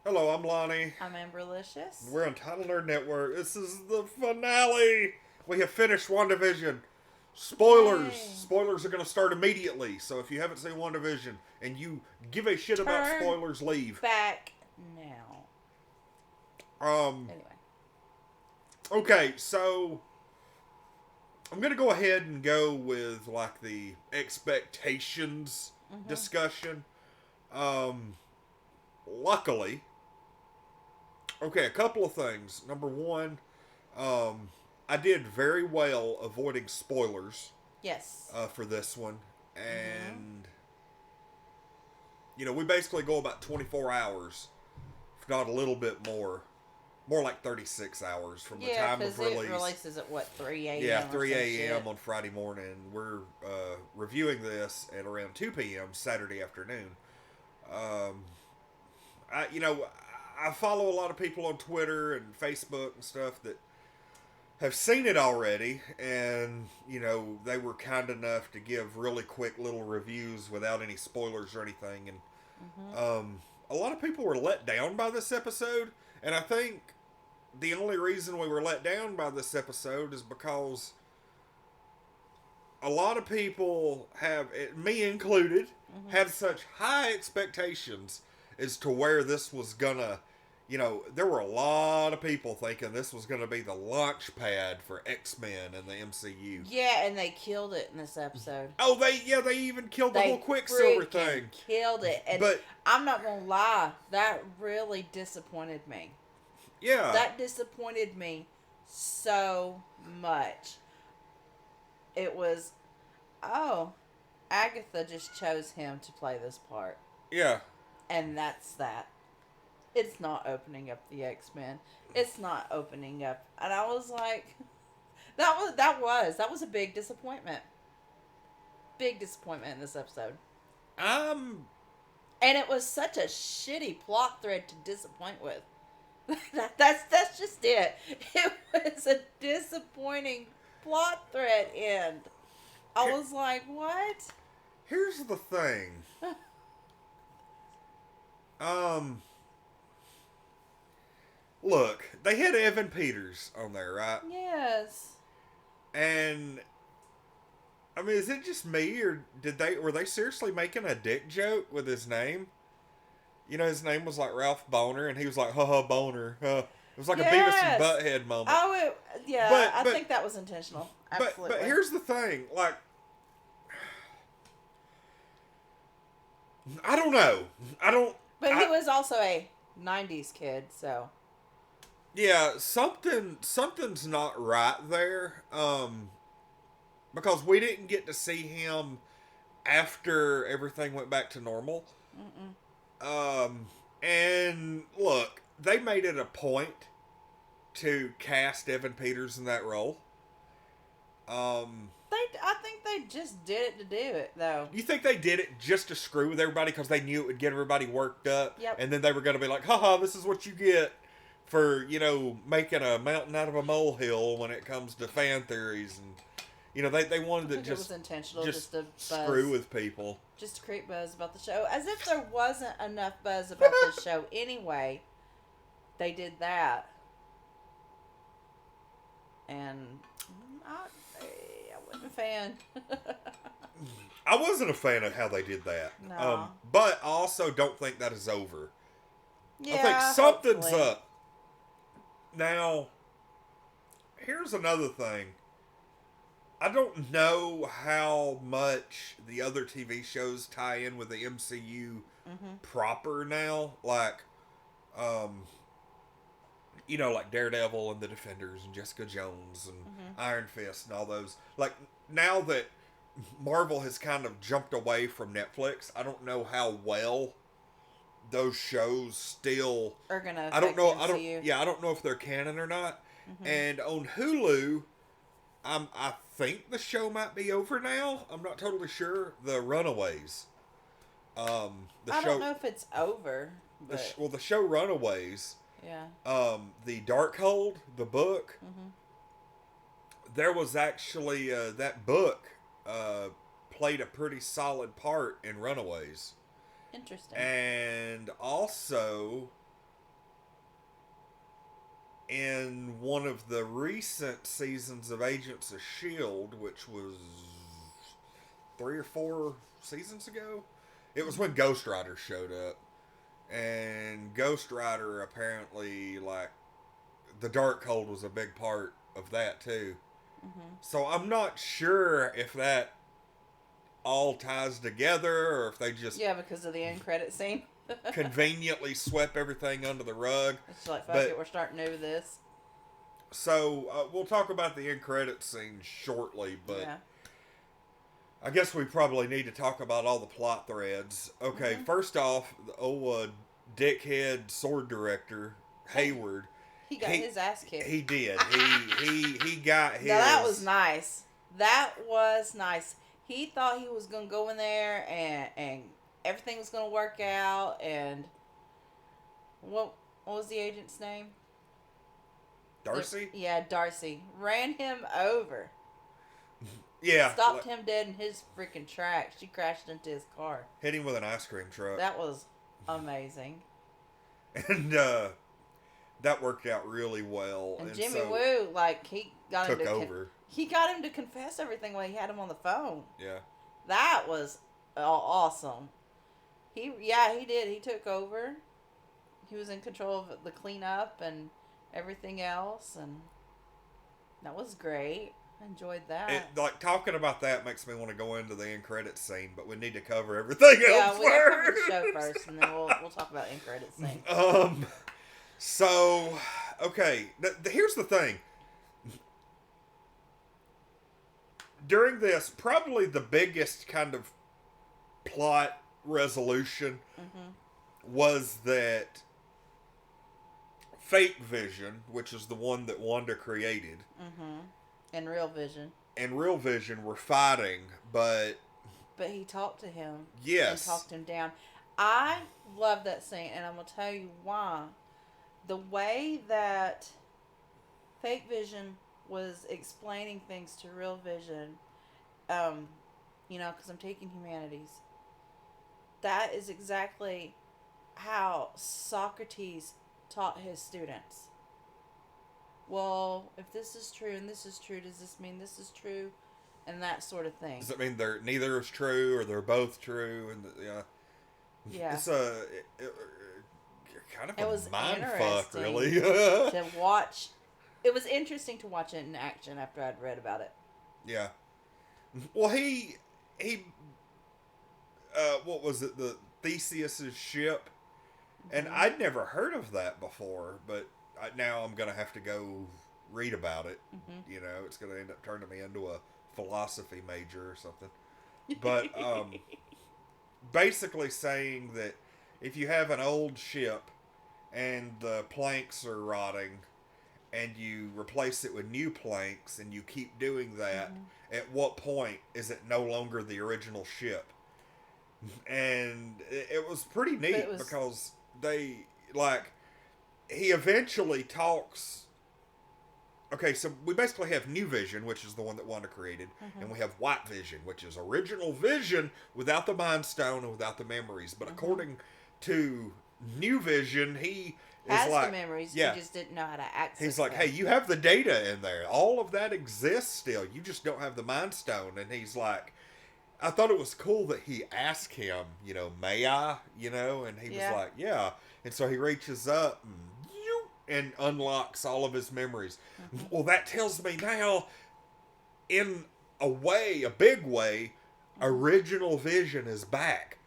Hello, I'm Lonnie. I'm Amberlicious. We're Untitled Nerd Network. This is the finale. We have finished WandaVision. Spoilers. Yay. Spoilers are going to start immediately. So if you haven't seen WandaVision and you give a shit about Turn spoilers, leave. Back now. Anyway. Okay, so I'm going to go ahead and go with like the expectations discussion. Luckily, okay, a couple of things. Number one, I did very well avoiding spoilers. Yes. For this one, and we basically go about 24 hours, if not a little bit more like 36 hours from the time of release. It releases at what, 3 a.m. Yeah, 3 a.m. on Friday morning. We're reviewing this at around 2 p.m. Saturday afternoon. I follow a lot of people on Twitter and Facebook and stuff that have seen it already, and they were kind enough to give really quick little reviews without any spoilers or anything. And a lot of people were let down by this episode, and I think the only reason we were let down by this episode is because a lot of people have, me included, had such high expectations as to where this was gonna, there were a lot of people thinking this was gonna be the launch pad for X-Men and the MCU. Yeah, and they killed it in this episode. Oh, they even killed the whole Quicksilver thing. Killed it, and but I'm not gonna lie, that really disappointed me. Yeah, that disappointed me so much. It was, Agatha just chose him to play this part. Yeah. And that's that. It's not opening up the X-Men. It's not opening up. And I was like, that was a big disappointment. Big disappointment in this episode. And it was such a shitty plot thread to disappoint with. That's just it. It was a disappointing plot thread end. I was like, what? Here's the thing. Look, they had Evan Peters on there, right? Yes. And I mean, is it just me, or were they seriously making a dick joke with his name? His name was like Ralph Boner, and he was like, ha Boner. It was like a Beavis and Butthead moment. Oh, yeah, I think that was intentional. Absolutely. But here's the thing, like, I don't know. But he was also a 90s kid, so. Yeah, something's not right there. Because we didn't get to see him after everything went back to normal. And look, they made it a point to cast Evan Peters in that role. I think they just did it to do it, though. You think they did it just to screw with everybody because they knew it would get everybody worked up? Yep. And then they were going to be like, haha, this is what you get for, making a mountain out of a molehill when it comes to fan theories. And, they wanted to it was intentional, just to screw with people. Just to create buzz about the show. As if there wasn't enough buzz about the show anyway. They did that. And I wasn't a fan. I wasn't a fan of how they did that. No. But I also don't think that is over. Yeah, I think something's hopefully. up. Now, here's another thing. I don't know how much the other TV shows tie in with the MCU proper now. Like, like Daredevil and the Defenders and Jessica Jones and Iron Fist and all those. Like, now that Marvel has kind of jumped away from Netflix, I don't know how well those shows still are gonna. I don't know. MCU. I don't know if they're canon or not. And on Hulu, I think the show might be over now. I'm not totally sure. The Runaways. I don't know if it's over. But... the show Runaways. Yeah. The Darkhold, the book. There was actually that book played a pretty solid part in Runaways. Interesting. And also, in one of the recent seasons of Agents of S.H.I.E.L.D., which was 3 or 4 seasons ago, it was when Ghost Rider showed up. And Ghost Rider apparently, like, the Darkhold was a big part of that too. Mm-hmm. So I'm not sure if that all ties together or if they just because of the end credit scene. conveniently swept everything under the rug. It's like, fuck it, we're starting over this. So we'll talk about the end credit scene shortly, but yeah. I guess we probably need to talk about all the plot threads. Okay, first off, the old dickhead sword director Hayward. He got his ass kicked. He did. He got his. Now that was nice. That was nice. He thought he was gonna go in there and everything was gonna work out. And what was the agent's name? Darcy? Yeah, Darcy ran him over. Yeah. Stopped him dead in his freaking tracks. She crashed into his car. Hit him with an ice cream truck. That was amazing. And that worked out really well. And Jimmy Woo, like, he got him took to over. He got him to confess everything when he had him on the phone. Yeah. That was awesome. He did. He took over. He was in control of the cleanup and everything else, and that was great. I enjoyed that. Like, talking about that makes me want to go into the end credits scene, but we need to cover everything else we gotta cover first. the show first, and then we'll talk about end credits scene. So, okay, here's the thing. During this, probably the biggest kind of plot resolution was that Fake Vision, which is the one that Wanda created, and Real Vision, were fighting, but he talked to him. Yes. And talked him down. I love that scene, and I'm going to tell you why. The way that Fake Vision was explaining things to Real Vision, because I'm taking humanities, that is exactly how Socrates taught his students. Well, if this is true and this is true, does this mean this is true? And that sort of thing. Does it mean neither is true or they're both true? And yeah. It's kind of a mind fuck, really. to watch. It was interesting to watch it in action after I'd read about it. Yeah. Well, he what was it? The Theseus's ship, and I'd never heard of that before, but now I'm gonna have to go read about it. It's gonna end up turning me into a philosophy major or something. But basically saying that if you have an old ship and the planks are rotting and you replace it with new planks and you keep doing that, at what point is it no longer the original ship? And it was pretty neat because he eventually talks. Okay, so we basically have New Vision, which is the one that Wanda created, and we have White Vision, which is original Vision without the Mind Stone and without the memories. But according to New Vision, he has the memories. He just didn't know how to access. He's like, hey, you have the data in there. All of that exists still. You just don't have the Mind Stone. And he's like, I thought it was cool that he asked him, may I? And he was like, yeah. And so he reaches up and unlocks all of his memories. Well, that tells me now, in a way, a big way, original Vision is back.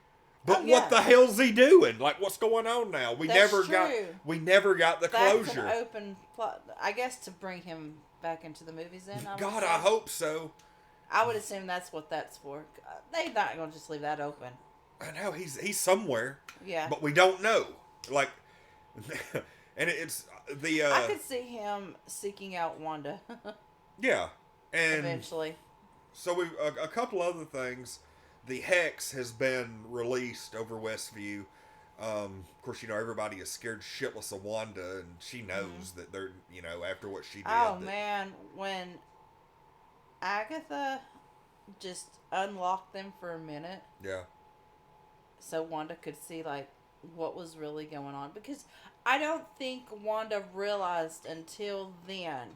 But what the hell's he doing? Like, what's going on now? We never got the closure. That's an open plot, I guess, to bring him back into the movies. Then I hope so. I would assume that's what that's for. They're not going to just leave that open. I know he's somewhere. Yeah, but we don't know. Like, and it's the. I could see him seeking out Wanda. Yeah, and eventually. So we a couple other things. The Hex has been released over Westview. Of course, everybody is scared shitless of Wanda, and she knows that they're, after what she did. Oh, man. When Agatha just unlocked them for a minute. Yeah. So Wanda could see, like, what was really going on, because I don't think Wanda realized until then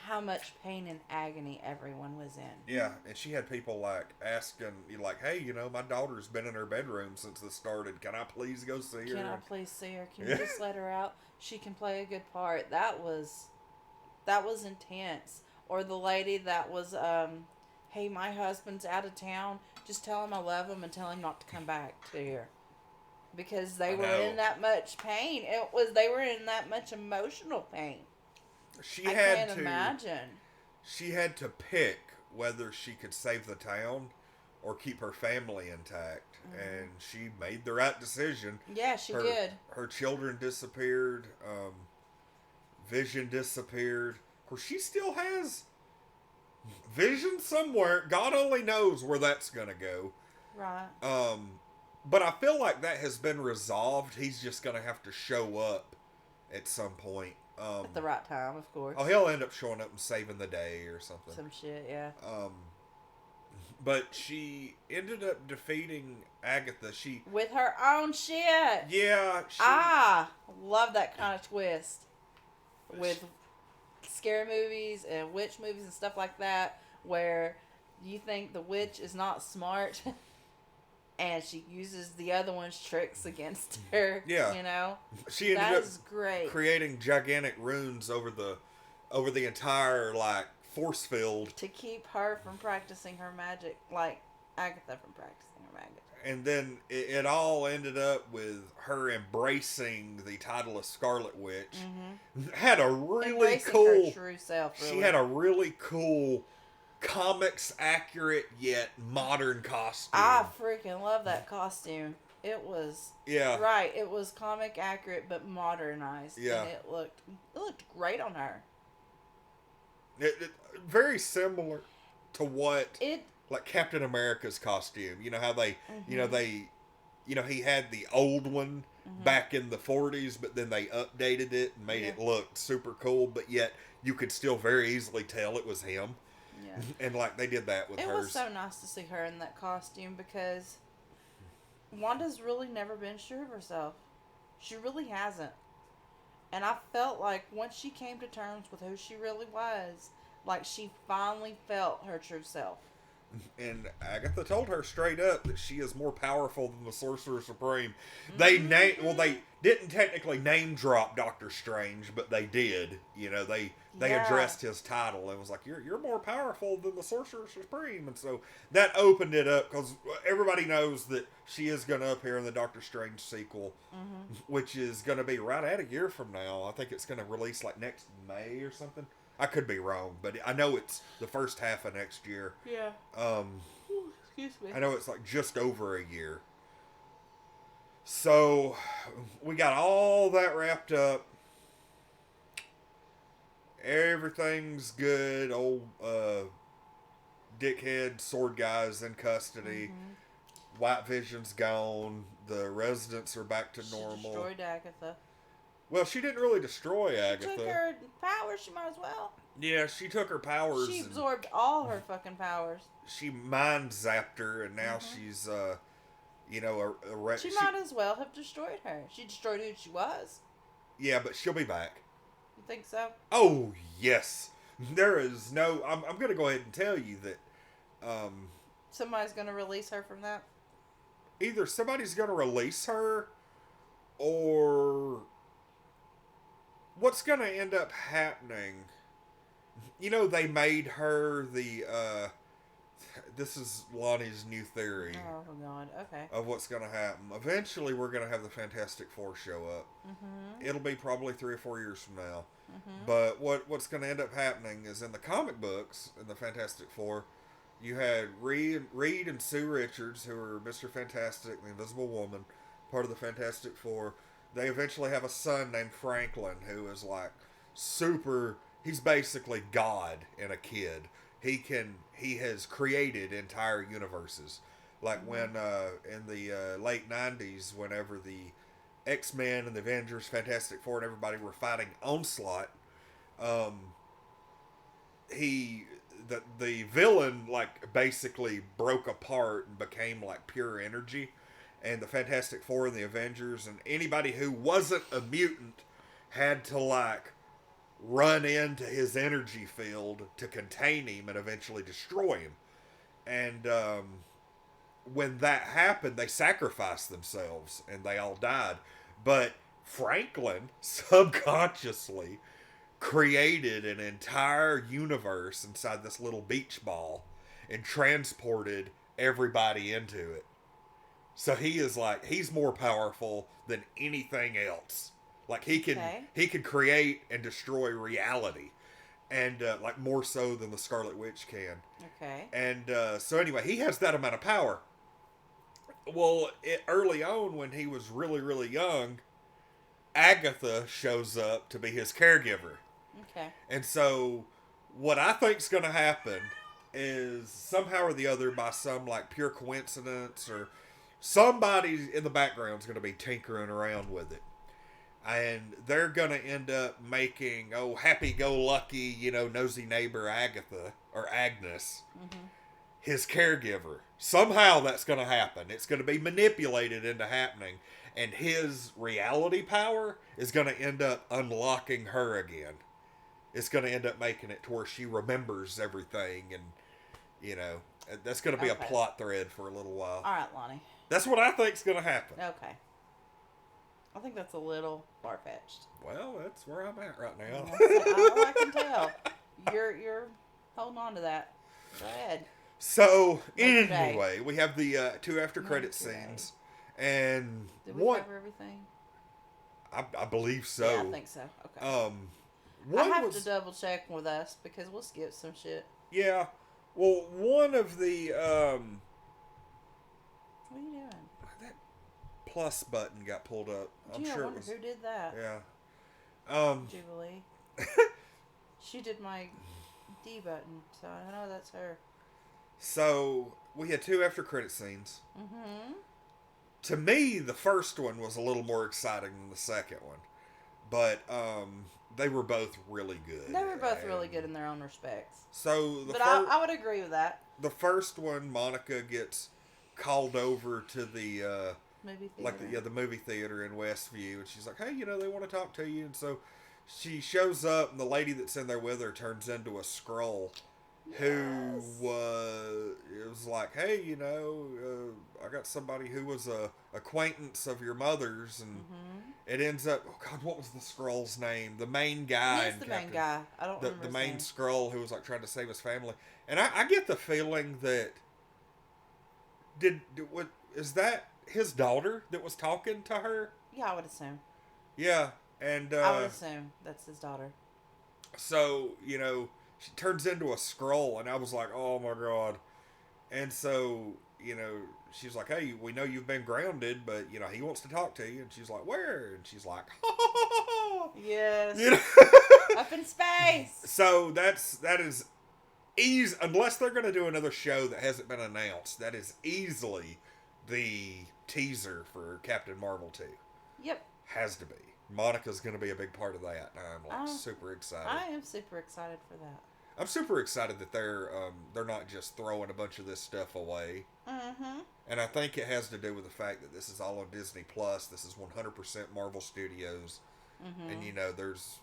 how much pain and agony everyone was in. Yeah, and she had people like asking, like, "Hey, my daughter's been in her bedroom since this started. Can I please go see her?" Can I please see her? Can you just let her out? She can play a good part. That was intense. Or the lady that was, hey, my husband's out of town. Just tell him I love him and tell him not to come back to here. Because they were in that much pain. They were in that much emotional pain. I can't imagine. She had to pick whether she could save the town or keep her family intact, and she made the right decision. Yeah, she did. Her children disappeared. Vision disappeared. Of course, she still has Vision somewhere. God only knows where that's gonna go. Right. But I feel like that has been resolved. He's just gonna have to show up at some point. At the right time, of course. Oh, he'll end up showing up and saving the day or something. Some shit, yeah. But she ended up defeating Agatha. With her own shit. Yeah. Love that kind of twist. With scary movies and witch movies and stuff like that, where you think the witch is not smart, and she uses the other one's tricks against her. Yeah. She ended up great. creating gigantic runes over the entire force field to keep her from practicing her magic, like Agatha from practicing her magic. And then it all ended up with her embracing the title of Scarlet Witch. Mm-hmm. Had a really embracing cool her true self. Really. She had a really cool, comics accurate yet modern costume. I freaking love that costume. It was right. It was comic accurate but modernized. Yeah, and it looked great on her. It very similar to what like Captain America's costume. You know how they, he had the old one back in the 40s, but then they updated it and made it look super cool, but yet you could still very easily tell it was him. Yeah. And they did that with hers. It was so nice to see her in that costume, because Wanda's really never been sure of herself. She really hasn't. And I felt like once she came to terms with who she really was, she finally felt her true self. And Agatha told her straight up that she is more powerful than the Sorcerer Supreme. They they didn't technically name drop Doctor Strange, but they did. They addressed his title and was like, "You're more powerful than the Sorcerer Supreme," and so that opened it up, because everybody knows that she is going to appear in the Doctor Strange sequel, which is going to be right at a year from now. I think it's going to release next May or something. I could be wrong, but I know it's the first half of next year. Yeah. Excuse me. I know it's just over a year. So we got all that wrapped up. Everything's good. Old dickhead sword guy's in custody. White Vision's gone. The residents are back to normal. She destroyed Agatha. Well, she didn't really destroy Agatha. She took her powers. She might as well. Yeah, she took her powers. She absorbed all her fucking powers. She mind zapped her, and now she's, she might as well have destroyed her. She destroyed who she was. Yeah, but she'll be back. You think so? Oh, yes. There is no... I'm going to go ahead and tell you that... somebody's going to release her from that? Either somebody's going to release her, or... what's going to end up happening... they made her the... this is Lonnie's new theory. Oh, God. Okay. Of what's going to happen. Eventually, we're going to have the Fantastic Four show up. It'll be probably 3 or 4 years from now. But what's going to end up happening is, in the comic books, in the Fantastic Four, you had Reed and Sue Richards, who are Mr. Fantastic and the Invisible Woman, part of the Fantastic Four. They eventually have a son named Franklin, who is super... He's basically God in a kid. He has created entire universes. When in the late 90s, whenever the X-Men and the Avengers, Fantastic Four, and everybody were fighting Onslaught, the villain basically broke apart and became pure energy, and the Fantastic Four and the Avengers, and anybody who wasn't a mutant had to like run into his energy field to contain him and eventually destroy him. And when that happened, they sacrificed themselves and they all died. But Franklin subconsciously created an entire universe inside this little beach ball and transported everybody into it. So he is like, he's more powerful than anything else. Like he can create and destroy reality, and like more so than the Scarlet Witch can. Okay. And so anyway, he has that amount of power. Well, early on when he was really, really young, Agatha shows up to be his caregiver. Okay. And so what I think's going to happen is somehow or the other, by some like pure coincidence, or somebody in the background is going to be tinkering around with it. And they're going to end up making, happy-go-lucky, nosy neighbor Agatha, or Agnes, his caregiver. Somehow that's going to happen. It's going to be manipulated into happening. And his reality power is going to end up unlocking her again. It's going to end up making it to where she remembers everything. And, that's going to be a plot thread for a little while. All right, Lonnie. That's what I think's going to happen. Okay. I think that's a little far-fetched. Well, that's where I'm at right now. I can tell. You're holding on to that. Go ahead. So, anyway, we have the 2 after-credit scenes. And did we cover everything? I believe so. Yeah, I think so. Okay. I have to double-check with us because we'll skip some shit. Yeah. Well, one of the... what are you doing? That plus button got pulled up. I'm sure I wonder who did that. Yeah. Jubilee. She did my D button, so I know that's her. So, we had 2 after-credit scenes. Mm-hmm. To me, the first one was a little more exciting than the second one. But, they were both really good. They were both really good in their own respects. So, I would agree with that. The first one, Monica gets called over to the movie theater. the movie theater in Westview, and she's like, hey, they want to talk to you. And so she shows up, and the lady that's in there with her turns into a Skrull. Yes. Who was like, hey, I got somebody who was a acquaintance of your mother's, and it ends up, oh God, what was the Skrull's name? The main guy. He's the main guy. I don't remember the main name. Skrull who was like trying to save his family. And I get the feeling that is that his daughter that was talking to her? Yeah, I would assume. Yeah, and I would assume that's his daughter. So, she turns into a Skrull, and I was like, oh my God. And so, she's like, hey, we know you've been grounded, but, he wants to talk to you. And she's like, where? And she's like, ha ha ha ha. Yes. Up in space. So that is easy, unless they're going to do another show that hasn't been announced, that is easily the teaser for Captain Marvel 2. Yep. Has to be. Monica's going to be a big part of that, and I'm super excited. I am super excited for that. I'm super excited that they're not just throwing a bunch of this stuff away. Mm-hmm. And I think it has to do with the fact that this is all on Disney Plus. This is 100% Marvel Studios, and there's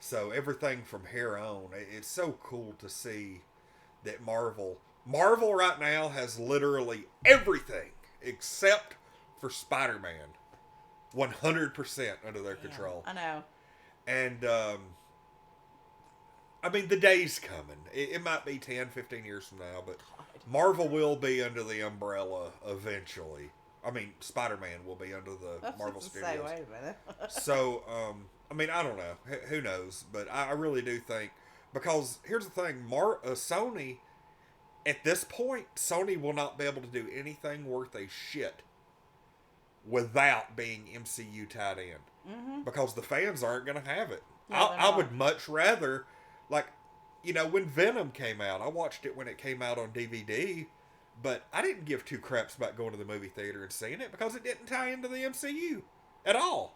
So everything from here on, it's so cool to see that Marvel right now has literally everything except for Spider-Man 100% under their control. I know. And, the day's coming. It might be 10, 15 years from now, but Marvel will be under the umbrella eventually. Spider-Man will be under the Marvel Studios. Wait a minute. So, I don't know. Who knows? But I really do think, because here's the thing, Sony, at this point, Sony will not be able to do anything worth a shit without being MCU tied in. Mm-hmm. Because the fans aren't going to have it. No, I would much rather, when Venom came out, I watched it when it came out on DVD, but I didn't give 2 craps about going to the movie theater and seeing it because it didn't tie into the MCU at all.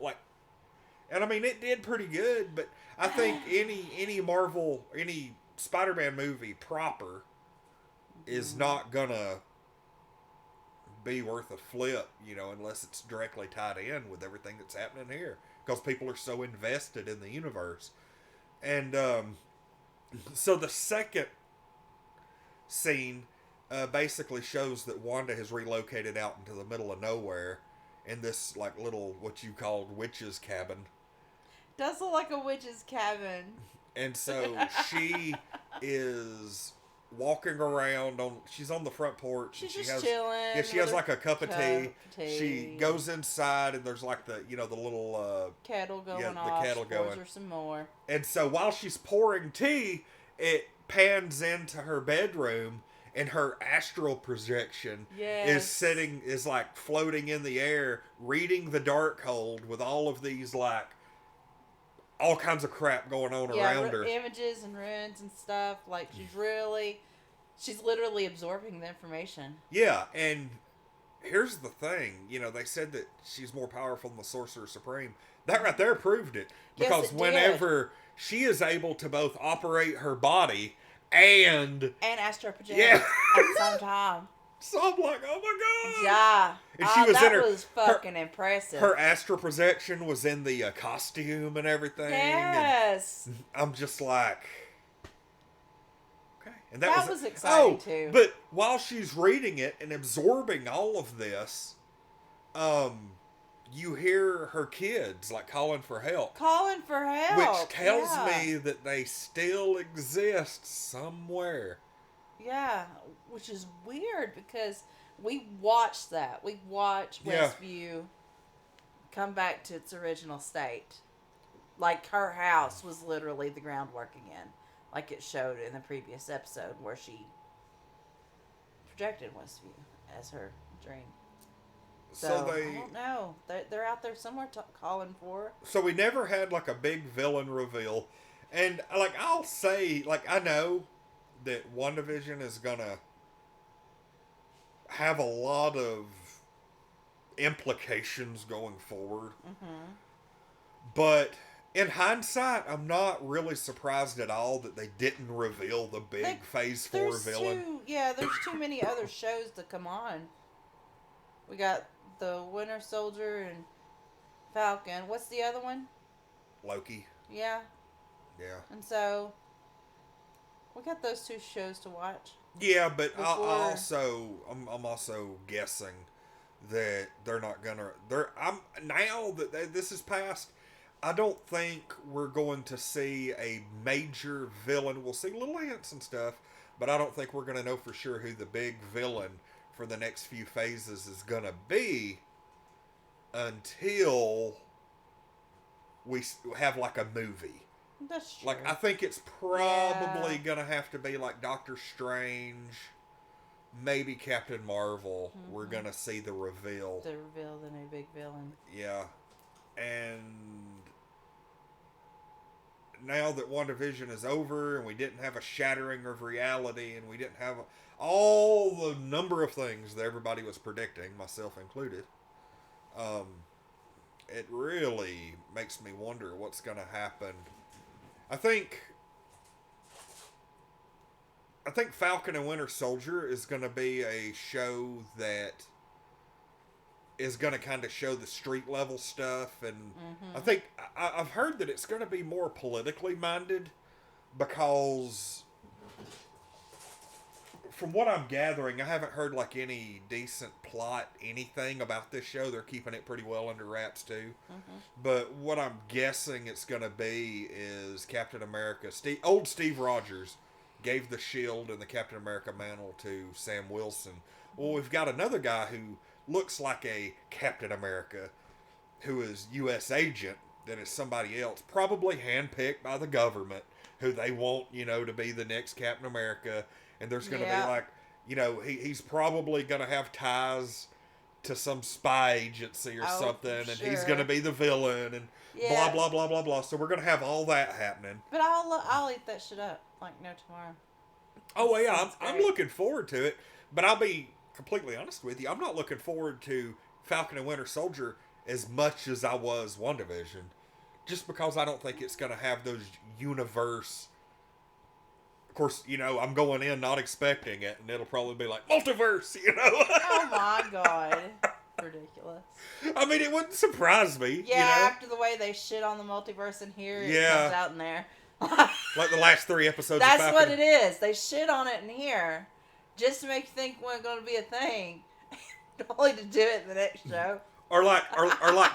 It did pretty good, but I think any Marvel, any Spider-Man movie proper is not gonna be worth a flip, unless it's directly tied in with everything that's happening here. Because people are so invested in the universe. And so the second scene basically shows that Wanda has relocated out into the middle of nowhere in this like little what you called witch's cabin. Does look like a witch's cabin. And so she is walking around she's on the front porch. She's she just has, chilling. Yeah, she has like a cup of tea. tea. She goes inside and there's like the the little kettle going the off. kettle She pours going. her some more. And so while she's pouring tea, it pans into her bedroom and her astral projection is like floating in the air, reading the Darkhold with all of these like all kinds of crap going on around her. Images and runes and stuff. Like she's literally absorbing the information. Yeah, and here's the thing. They said that she's more powerful than the Sorcerer Supreme. That right there proved it. Because whenever she is able to both operate her body and astral project at the same time. So I'm like, oh my god! Yeah, and she was that was fucking impressive. Her astral projection was in the costume and everything. Yes, and I'm just like, okay, and that was exciting too. But while she's reading it and absorbing all of this, you hear her kids like calling for help. Which tells me that they still exist somewhere. Yeah, which is weird because we watched that. We watched Westview come back to its original state. Like her house was literally the groundwork again. Like it showed in the previous episode where she projected Westview as her dream. So I don't know. They're out there somewhere calling for her. So we never had like a big villain reveal. And like I'll say, like I know that WandaVision is gonna have a lot of implications going forward. Mm-hmm. But in hindsight, I'm not really surprised at all that they didn't reveal the big Phase 4 villain. There's too many other shows to come on. We got the Winter Soldier and Falcon. What's the other one? Loki. Yeah. Yeah. And so we got those two shows to watch. Yeah, but I'm also guessing that they're not gonna. Now that this is past, I don't think we're going to see a major villain. We'll see little hints and stuff, but I don't think we're gonna know for sure who the big villain for the next few phases is gonna be until we have like a movie. That's true. Like, I think it's probably going to have to be like Doctor Strange, maybe Captain Marvel. Mm-hmm. We're going to see the reveal. The reveal, the new big villain. Yeah. And now that WandaVision is over and we didn't have a shattering of reality and we didn't have all the number of things that everybody was predicting, myself included, it really makes me wonder what's going to happen. I think Falcon and Winter Soldier is going to be a show that is going to kind of show the street level stuff, and I think I've heard that it's going to be more politically minded because from what I'm gathering, I haven't heard like any decent plot, anything about this show. They're keeping it pretty well under wraps too. Mm-hmm. But what I'm guessing it's going to be is Captain America. Old Steve Rogers gave the shield and the Captain America mantle to Sam Wilson. Well, we've got another guy who looks like a Captain America who is U.S. agent that is somebody else, probably handpicked by the government, who they want, to be the next Captain America. And there's going to be like, he's probably going to have ties to some spy agency or something, and he's going to be the villain, and blah, blah, blah, blah, blah. So we're going to have all that happening. But I'll eat that shit up like no tomorrow. Oh, yeah, I'm looking forward to it, but I'll be completely honest with you. I'm not looking forward to Falcon and Winter Soldier as much as I was WandaVision, just because I don't think it's going to have those universe Of course, I'm going in not expecting it, and it'll probably be like, multiverse, Oh my god. Ridiculous. I mean, it wouldn't surprise me, Yeah, after the way they shit on the multiverse in here, it comes out in there. Like the last 3 episodes That's of what it is. They shit on it in here just to make you think it wasn't going to be a thing. Only to do it in the next show. Or like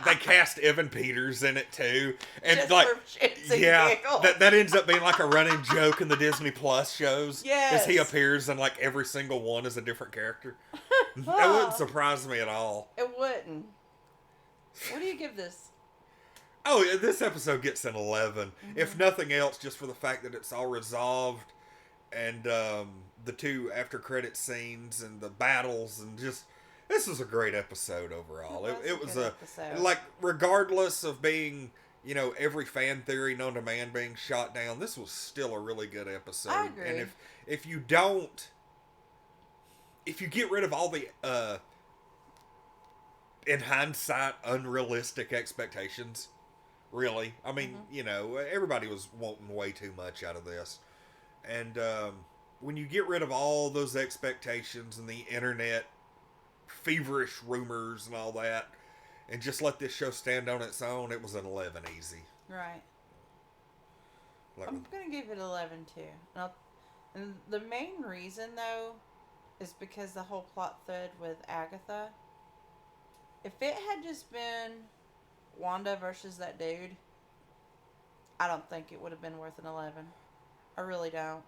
they cast Evan Peters in it too, and just like for shits and giggles. that ends up being like a running joke in the Disney Plus shows. Yes, as he appears in like every single one as a different character. That wouldn't surprise me at all. It wouldn't. What do you give this? Oh, this episode gets an 11. If nothing else, just for the fact that it's all resolved, and the 2 after credit scenes and the battles, and just. This was a great episode overall. It was like, regardless of being, every fan theory known to man being shot down, this was still a really good episode. I agree. And if you get rid of all the, in hindsight, unrealistic expectations, really, I mean, everybody was wanting way too much out of this. And when you get rid of all those expectations and the internet feverish rumors and all that, and just let this show stand on its own, it was an 11 easy. Right. Like, I'm gonna give it 11 too. And the main reason though is because the whole plot thread with Agatha. If it had just been Wanda versus that dude, I don't think it would have been worth an 11. I really don't.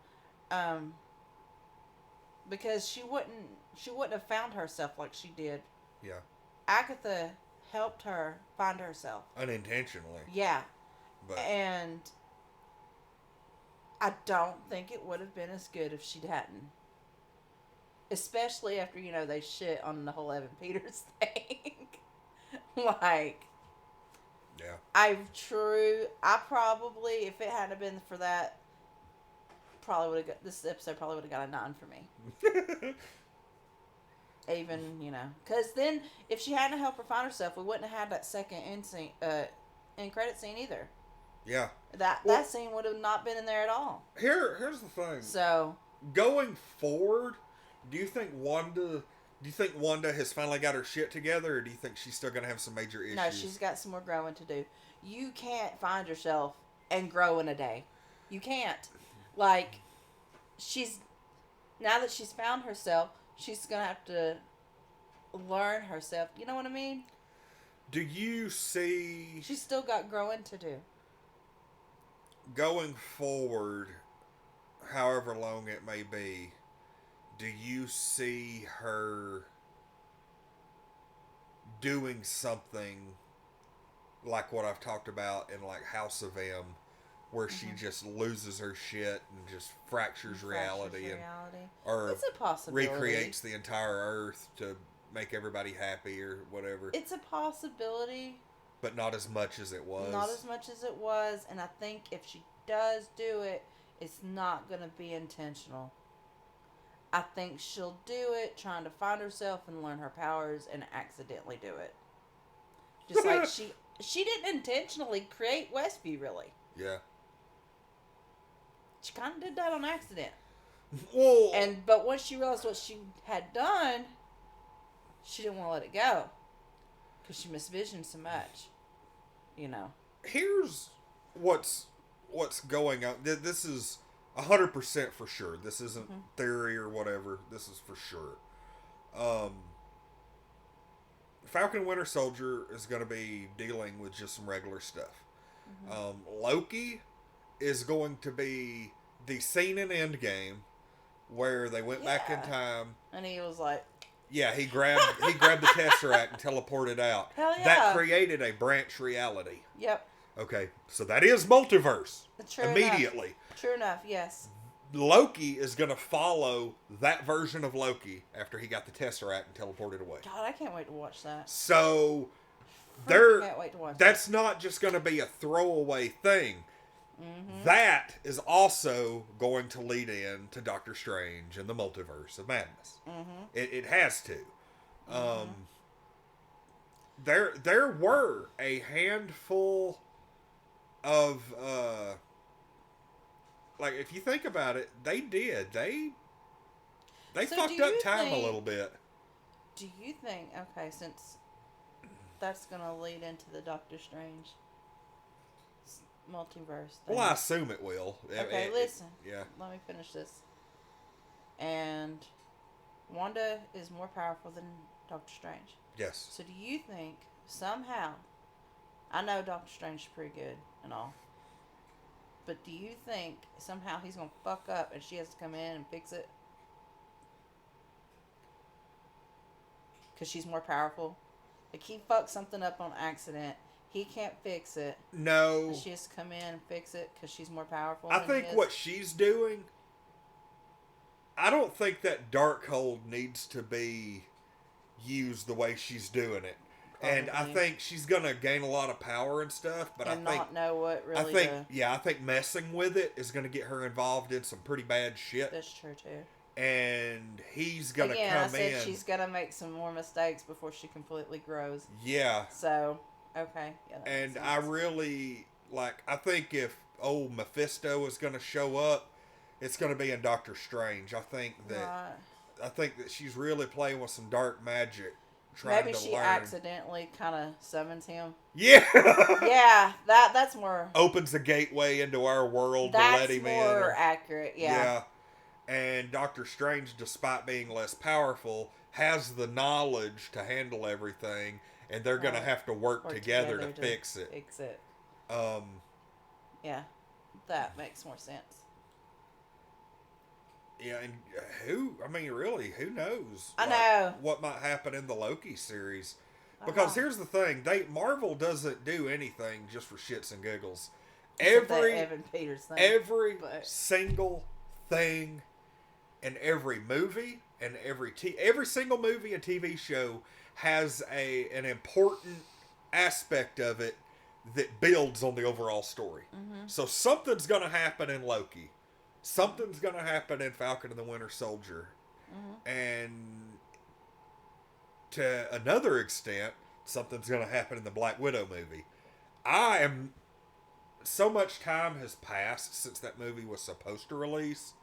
Because she wouldn't have found herself like she did. Yeah. Agatha helped her find herself. Unintentionally. Yeah. But. And I don't think it would have been as good if she hadn't. Especially after, they shit on the whole Evan Peters thing. Like. Yeah. I probably, if it hadn't been for that, this episode probably would have got a 9 for me. Even, because then if she hadn't helped her find herself, we wouldn't have had that second end credit scene either. Yeah. That scene would have not been in there at all. Here's the thing. So going forward, do you think Wanda has finally got her shit together, or do you think she's still gonna have some major issues? No, she's got some more growing to do. You can't find yourself and grow in a day. You can't. Like, now that she's found herself, she's going to have to learn herself. You know what I mean? Do you see... She's still got growing to do. Going forward, however long it may be, do you see her doing something like what I've talked about in, like, House of M, where she just loses her shit and just fractures reality. Or it's a possibility. Recreates the entire Earth to make everybody happy or whatever. It's a possibility. But not as much as it was. Not as much as it was, and I think if she does do it, it's not going to be intentional. I think she'll do it trying to find herself and learn her powers and accidentally do it. Just like she didn't intentionally create Westview, really. Yeah. She kind of did that on accident. Well, but once she realized what she had done, she didn't want to let it go because she missed Vision so much. Here's what's going on. This is 100% for sure. This isn't theory or whatever. This is for sure. Falcon Winter Soldier is going to be dealing with just some regular stuff. Loki is going to be the scene in Endgame where they went back in time, and he was like, yeah, he grabbed the Tesseract and teleported out. Hell yeah. That created a branch reality. Yep. Okay, so that is multiverse. True immediately. Enough. True enough, yes. Loki is going to follow that version of Loki after he got the Tesseract and teleported away. God, I can't wait to watch that. So can't wait to watch that's not just going to be a throwaway thing. That is also going to lead in to Doctor Strange and the Multiverse of Madness. It has to. There were a handful of like if you think about it, they did. They So fucked do up you time a think- little bit. Do you think, okay, since that's going to lead into the Doctor Strange multiverse thing. Well, I assume it will. Okay, listen. Yeah. Let me finish this. And Wanda is more powerful than Doctor Strange. Yes. So do you think somehow, I know Doctor Strange is pretty good and all, but do you think somehow he's going to fuck up and she has to come in and fix it? Because she's more powerful? Like, he fucked something up on accident. He can't fix it. No. And she has to come in and fix it because she's more powerful. I than think he is? what she's doing, I don't think that Darkhold needs to be used the way she's doing it. And I Probably. think she's going to gain a lot of power and stuff, but and I think not know what really. I think messing with it is going to get her involved in some pretty bad shit. That's true too. And he's going to Again, come I said in. she's gonna make some more mistakes before she completely grows. Yeah. So, okay. Yeah, that And makes I sense. really, like, I think if old Mephisto is going to show up, it's going to be in Doctor Strange. I think that Right. I think that she's really playing with some dark magic, Maybe to she learn. accidentally kind of summons him. Yeah. Yeah, that's more. Opens the gateway into our world to That's let him more in. accurate. Yeah. And Doctor Strange, despite being less powerful, has the knowledge to handle everything, and they're going to Right. have to work together to fix it. Fix it. Um, Yeah, that makes more sense. yeah, and really, who knows? I know. What might happen in the Loki series. I Because know. here's the thing, Marvel doesn't do anything just for shits and giggles. Except that Evan Peters thing. Every but- single thing in every movie and every single movie and TV show has an important aspect of it that builds on the overall story. Mm-hmm. So something's going to happen in Loki. Something's going to happen in Falcon and the Winter Soldier. Mm-hmm. And to another extent, something's going to happen in the Black Widow movie. So much time has passed since that movie was supposed to release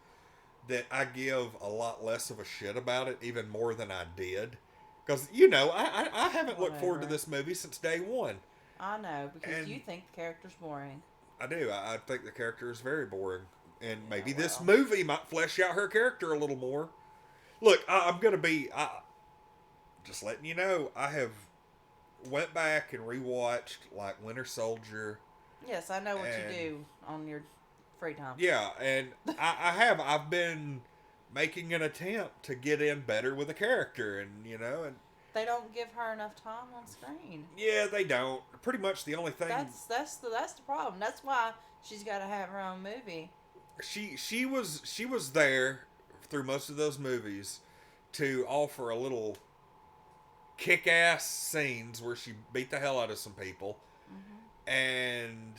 that I give a lot less of a shit about it, even more than I did. Because, I haven't looked forward to Whatever. this movie since day one. I know, because And- you think the character's boring. I do. I think the character is very boring. And maybe this well. movie might flesh out her character a little more. Look, I'm going to be... just letting you know, I have went back and rewatched, like, Winter Soldier. Yes, I know what And- you do on your free time. Yeah, and I've been making an attempt to get in better with a character, and, and... They don't give her enough time on screen. Yeah, they don't. Pretty much the only thing... That's the problem. That's why she's got to have her own movie. She was there through most of those movies to offer a little kick-ass scenes where she beat the hell out of some people, and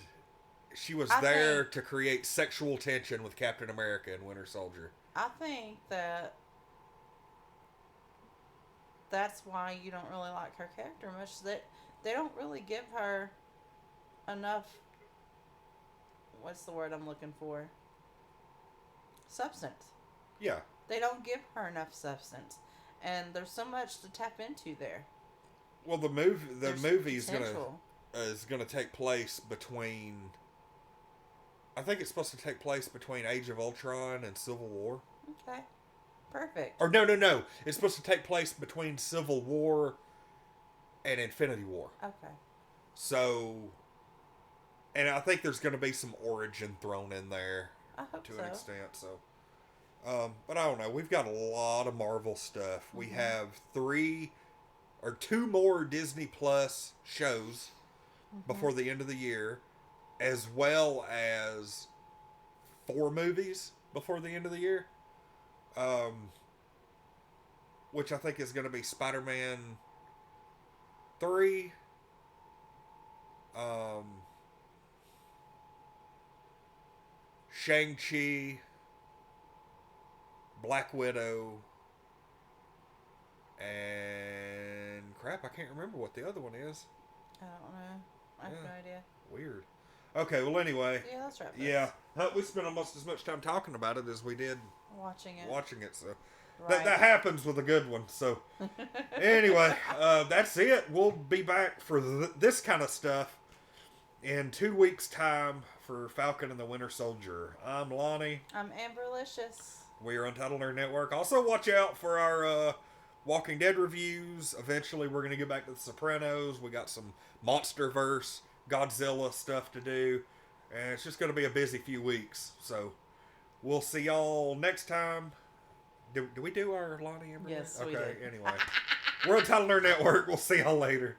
she was I there think- to create sexual tension with Captain America and Winter Soldier. I think that's why you don't really like her character much. That they don't really give her enough. What's the word I'm looking for? Substance. Yeah. They don't give her enough substance, and there's so much to tap into there. Well, the There's movie is potential. gonna take place between. I think it's supposed to take place between Age of Ultron and Civil War. Okay, perfect. Or no. It's supposed to take place between Civil War and Infinity War. Okay. So, and I think there's going to be some origin thrown in there I hope to so. an extent. So, but I don't know. We've got a lot of Marvel stuff. We have 2 more Disney Plus shows before the end of the year, as well as 4 movies before the end of the year. Which I think is going to be Spider-Man 3, Shang-Chi, Black Widow, and crap, I can't remember what the other one is. I don't know. I have Yeah. no idea. Weird. Okay, well, anyway. Yeah, let's wrap this. Yeah. We spent almost as much time talking about it as we did Watching it. So Right. that happens with a good one. So anyway, that's it. We'll be back for this kind of stuff in 2 weeks' time for Falcon and the Winter Soldier. I'm Lonnie. I'm Amberlicious. We are Untitled Nerd Network. Also, watch out for our Walking Dead reviews. Eventually, we're going to get back to The Sopranos. We got some Monsterverse, Godzilla stuff to do. And it's just going to be a busy few weeks. So, we'll see y'all next time. Do we do our Lonnie Amber? Yes, okay, we did. Anyway. We're Untitled Nerd Network. We'll see y'all later.